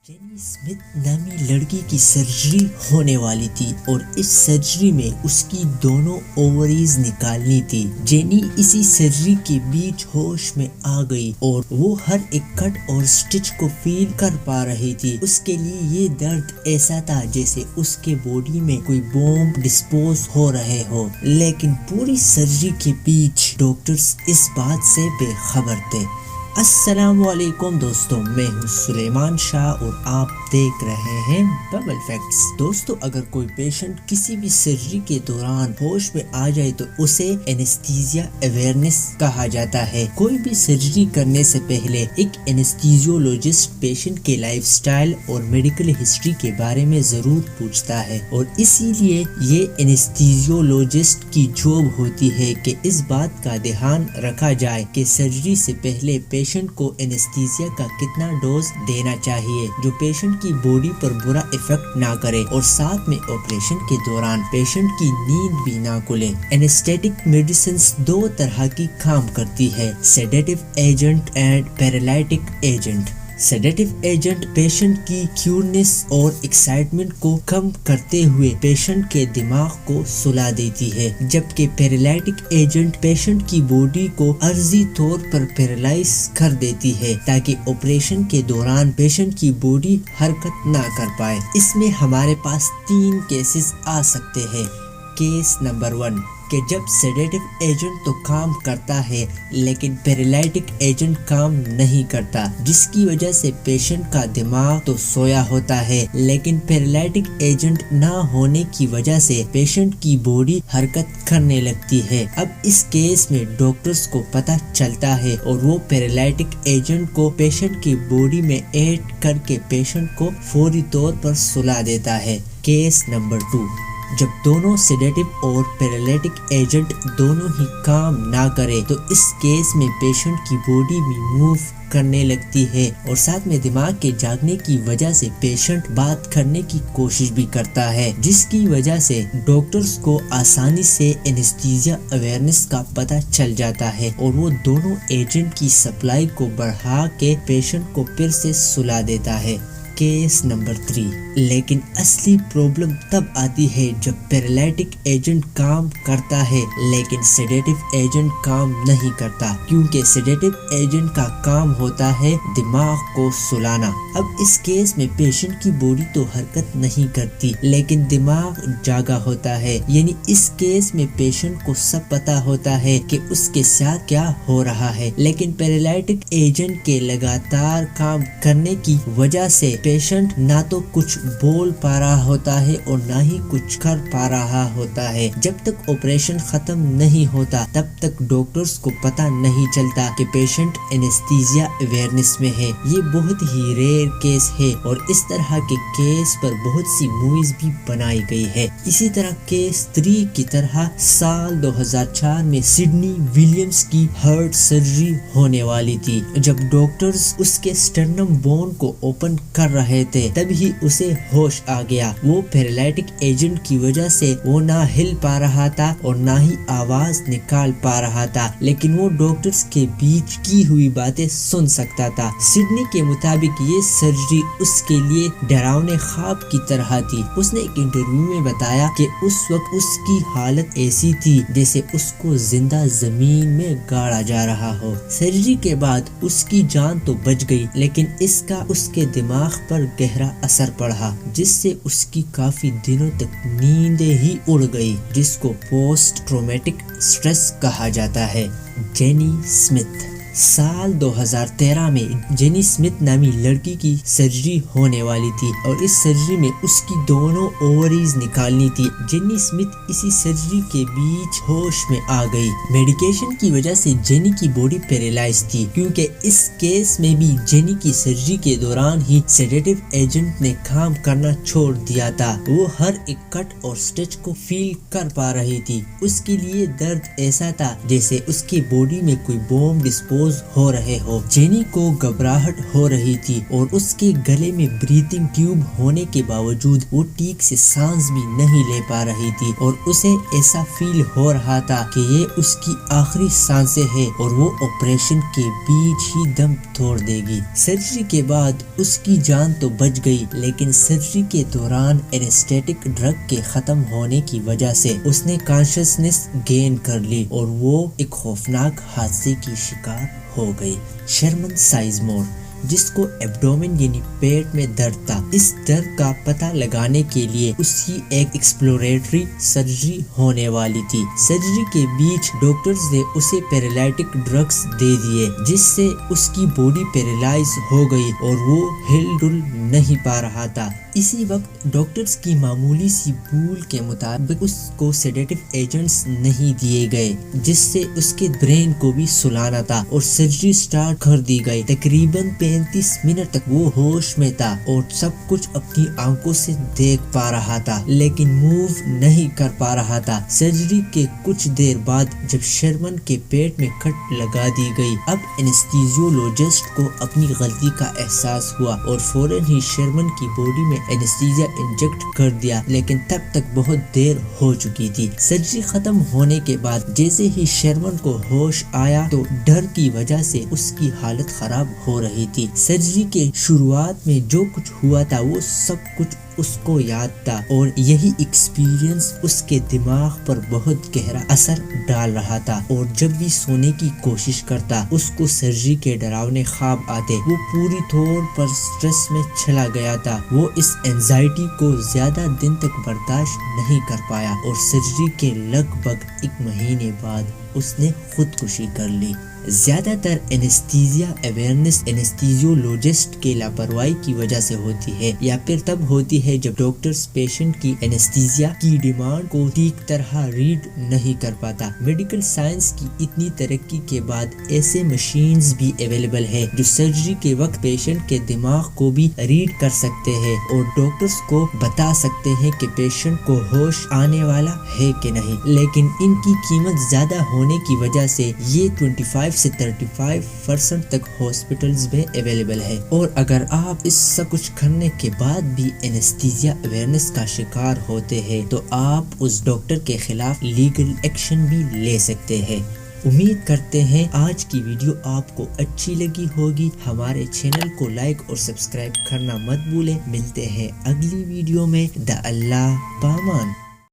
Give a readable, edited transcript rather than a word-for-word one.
جینی Smith نامی لڑکی کی سرجری ہونے والی تھی اور اس سرجری میں اس کی دونوں اووریز نکالنی تھی۔ جینی اسی سرجری کے بیچ ہوش میں آ گئی اور وہ ہر ایک کٹ اور سٹچ کو فیل کر پا رہی تھی۔ اس کے لیے یہ درد ایسا تھا جیسے اس کے باڈی میں کوئی بوم ڈسپوز ہو رہے ہو، لیکن پوری سرجری کے بیچ ڈاکٹرز اس بات سے بے خبر تھے۔ السلام علیکم دوستوں، میں ہوں سلیمان شاہ اور آپ دیکھ رہے ہیں ببل فیکٹس۔ دوستوں، اگر کوئی پیشنٹ کسی بھی سرجری کے دوران ہوش میں آ جائے تو اسے اینستھیزیا اویئرنس کہا جاتا ہے۔ کوئی بھی سرجری کرنے سے پہلے ایک اینستھیزیولوجسٹ پیشنٹ کے لائف سٹائل اور میڈیکل ہسٹری کے بارے میں ضرور پوچھتا ہے، اور اسی لیے یہ اینستھیزیولوجسٹ کی جاب ہوتی ہے کہ اس بات کا دھیان رکھا جائے کہ سرجری سے پہلے پیشنٹ کو اینستھیزیا کا کتنا ڈوز دینا چاہیے جو پیشنٹ کی باڈی پر برا ایفیکٹ نہ کرے، اور ساتھ میں آپریشن کے دوران پیشنٹ کی نیند بھی نہ کھلے۔ اینستھیٹک میڈیسنز دو طرح کی کام کرتی ہے، sedative agent and paralytic agent. Sedative agent patient کی کیورنس اور ایکسائٹمنٹ کو کم کرتے ہوئے پیشنٹ کے دماغ کو سلا دیتی ہے، جبکہ پیرالائٹک ایجنٹ پیشنٹ کی باڈی کو عارضی طور پر پیرالائز کر دیتی ہے تاکہ آپریشن کے دوران پیشنٹ کی باڈی حرکت نہ کر پائے۔ اس میں ہمارے پاس 3 کیسز آ سکتے ہیں۔ کیس نمبر 1 کہ جب سیڈیٹو ایجنٹ تو کام کرتا ہے لیکن پیرالائٹک ایجنٹ کام نہیں کرتا، جس کی وجہ سے پیشنٹ کا دماغ تو سویا ہوتا ہے لیکن پیرالائٹک ایجنٹ نہ ہونے کی وجہ سے پیشنٹ کی باڈی حرکت کرنے لگتی ہے۔ اب اس کیس میں ڈاکٹرز کو پتہ چلتا ہے اور وہ پیرالائٹک ایجنٹ کو پیشنٹ کی باڈی میں ایڈ کر کے پیشنٹ کو فوری طور پر سلا دیتا ہے۔ کیس نمبر 2 جب دونوں سیڈیٹو اور پیرالائٹک ایجنٹ دونوں ہی کام نہ کرے تو اس کیس میں پیشنٹ کی باڈی بھی موو کرنے لگتی ہے اور ساتھ میں دماغ کے جاگنے کی وجہ سے پیشنٹ بات کرنے کی کوشش بھی کرتا ہے، جس کی وجہ سے ڈاکٹرز کو آسانی سے اینستھیزیا اویئرنس کا پتہ چل جاتا ہے اور وہ دونوں ایجنٹ کی سپلائی کو بڑھا کے پیشنٹ کو پھر سے سلا دیتا ہے۔ کیس نمبر 3 لیکن اصلی پرابلم تب آتی ہے جب پیرالائٹک ایجنٹ کام کرتا ہے لیکن سیڈیٹو ایجنٹ کام نہیں کرتا، کیونکہ سیڈیٹو ایجنٹ کا کام ہوتا ہے دماغ کو سلانا۔ اب اس کیس میں پیشنٹ کی باڈی تو حرکت نہیں کرتی لیکن دماغ جاگا ہوتا ہے، یعنی اس کیس میں پیشنٹ کو سب پتا ہوتا ہے کہ اس کے ساتھ کیا ہو رہا ہے، لیکن پیرالائٹک ایجنٹ کے لگاتار کام کرنے کی وجہ سے پیشنٹ نہ تو کچھ بول پا رہا ہوتا ہے اور نہ ہی کچھ کر پا رہا ہوتا ہے۔ جب تک آپریشن ختم نہیں ہوتا تب تک ڈاکٹرز کو پتہ نہیں چلتا کہ پیشنٹ اینستھیزیا اویئرنس میں ہے۔ یہ بہت ہی ریئر کیس ہے اور اس طرح کے کیس پر بہت سی موویز بھی بنائی گئی ہے۔ اسی طرح کیس 3 کی طرح سال 2004 میں سڈنی ولیمز کی ہارٹ سرجری ہونے والی تھی۔ جب ڈاکٹرز اس کے سٹرنم بون کو اوپن کر رہے تھے تبھی اسے ہوش آ گیا۔ وہ پیرالائٹک ایجنٹ کی وجہ سے وہ نہ ہل پا رہا تھا اور نہ ہی آواز نکال پا رہا تھا، لیکن وہ ڈاکٹرز کے بیچ کی ہوئی باتیں سن سکتا تھا۔ سڈنی کے مطابق یہ سرجری اس کے لیے ڈراونے خواب کی طرح تھی۔ اس نے ایک انٹرویو میں بتایا کہ اس وقت اس کی حالت ایسی تھی جیسے اس کو زندہ زمین میں گاڑا جا رہا ہو۔ سرجری کے بعد اس کی جان تو بچ گئی لیکن اس کا اس کے دماغ پر گہرا اثر پڑا، جس سے اس کی کافی دنوں تک نیندیں ہی اڑ گئی، جس کو پوسٹ ٹرومیٹک سٹریس کہا جاتا ہے۔ جینی اسمتھ سال 2013 میں جینی اسمتھ نامی لڑکی کی سرجری ہونے والی تھی اور اس سرجری میں اس کی دونوں اووریز نکالنی تھی۔ جینی اسمتھ اسی سرجری کے بیچ ہوش میں آ گئی۔ میڈیکیشن کی وجہ سے جینی کی باڈی پیرالائز تھی، کیونکہ اس کیس میں بھی جینی کی سرجری کے دوران ہی سیڈیٹو ایجنٹ نے کام کرنا چھوڑ دیا تھا۔ وہ ہر ایک کٹ اور سٹچ کو فیل کر پا رہی تھی۔ اس کے لیے درد ایسا تھا جیسے اس کی باڈی میں کوئی بوم ڈسپوز ڈیکمپوز ہو رہے ہو۔ جینی کو گھبراہٹ ہو رہی تھی اور اس کے گلے میں بریتھنگ ٹیوب ہونے کے باوجود وہ ٹھیک سے سانس بھی نہیں لے پا رہی تھی اور اسے ایسا فیل ہو رہا تھا کہ یہ اس کی آخری سانسیں ہیں اور وہ آپریشن کے بیچ ہی دم توڑ دے گی۔ سرجری کے بعد اس کی جان تو بچ گئی، لیکن سرجری کے دوران اینسٹیٹک ڈرگ کے ختم ہونے کی وجہ سے اس نے کانشسنس گین کر لی اور وہ ایک خوفناک حادثے کی شکار ہو گئی۔ شرمن سائزمور، جس کو ایبڈومن یعنی پیٹ میں درد تھا، اس درد کا پتہ لگانے کے لیے اس کی ایک ایکسپلوریٹری سرجری ہونے والی تھی۔ سرجری کے بیچ ڈاکٹرز نے اسے پیرالائٹک ڈرگز دے دیے، جس سے اس کی باڈی پیرالائز ہو گئی اور وہ ہل ڈل نہیں پا رہا تھا۔ اسی وقت ڈاکٹرز کی معمولی سی بھول کے مطابق اس کو سیڈیٹو ایجنٹس نہیں دیے گئے، جس سے اس کے برین کو بھی سلانا تھا اور سرجری سٹارٹ کر دی گئی۔ تقریباً 35 منٹ تک وہ ہوش میں تھا اور سب کچھ اپنی آنکھوں سے دیکھ پا رہا تھا، لیکن موو نہیں کر پا رہا تھا۔ سرجری کے کچھ دیر بعد جب شرمن کے پیٹ میں کٹ لگا دی گئی، اب اینستھیزیولوجسٹ کو اپنی غلطی کا احساس ہوا اور فوراً ہی شرمن کی باڈی میں اینستھیزیا انجیکٹ کر دیا، لیکن تب تک بہت دیر ہو چکی تھی۔ سرجری ختم ہونے کے بعد جیسے ہی شرمن کو ہوش آیا تو ڈر کی وجہ سے اس کی حالت خراب ہو رہی تھی۔ سرجری کے شروعات میں جو کچھ ہوا تھا وہ سب کچھ اس کو یاد تھا اور یہی ایکسپیرینس اس کے دماغ پر بہت گہرا اثر ڈال رہا تھا، اور جب بھی سونے کی کوشش کرتا اس کو سرجری کے ڈراونے خواب آتے۔ وہ پوری طور پر سٹریس میں چلا گیا تھا۔ وہ اس اینزائٹی کو زیادہ دن تک برداشت نہیں کر پایا اور سرجری کے لگ بھگ 1 مہینے بعد اس نے خودکشی کر لی۔ زیادہ تر اینستھیزیا اویئرنس اینستھیزیولوجسٹ کے لاپرواہی کی وجہ سے ہوتی ہے، یا پھر تب ہوتی ہے جب ڈاکٹرز پیشنٹ کی اینستھیزیا کی ڈیمانڈ کو ٹھیک طرح ریڈ نہیں کر پاتا۔ میڈیکل سائنس کی اتنی ترقی کے بعد ایسے مشینز بھی اویلیبل ہے جو سرجری کے وقت پیشنٹ کے دماغ کو بھی ریڈ کر سکتے ہیں اور ڈاکٹرز کو بتا سکتے ہیں کہ پیشنٹ کو ہوش آنے والا ہے کہ نہیں، لیکن ان کی قیمت زیادہ ہونے کی وجہ سے یہ 25 سے 35% تک ہاسپٹلز میں اویلیبل ہے۔ اور اگر آپ اس سب کچھ کرنے کے بعد بھی اینستھیزیا اویئرنس کا شکار ہوتے ہیں تو آپ اس ڈاکٹر کے خلاف لیگل ایکشن بھی لے سکتے ہیں۔ امید کرتے ہیں آج کی ویڈیو آپ کو اچھی لگی ہوگی۔ ہمارے چینل کو لائک اور سبسکرائب کرنا مت بھولیں۔ ملتے ہیں اگلی ویڈیو میں۔ اللہ پامان۔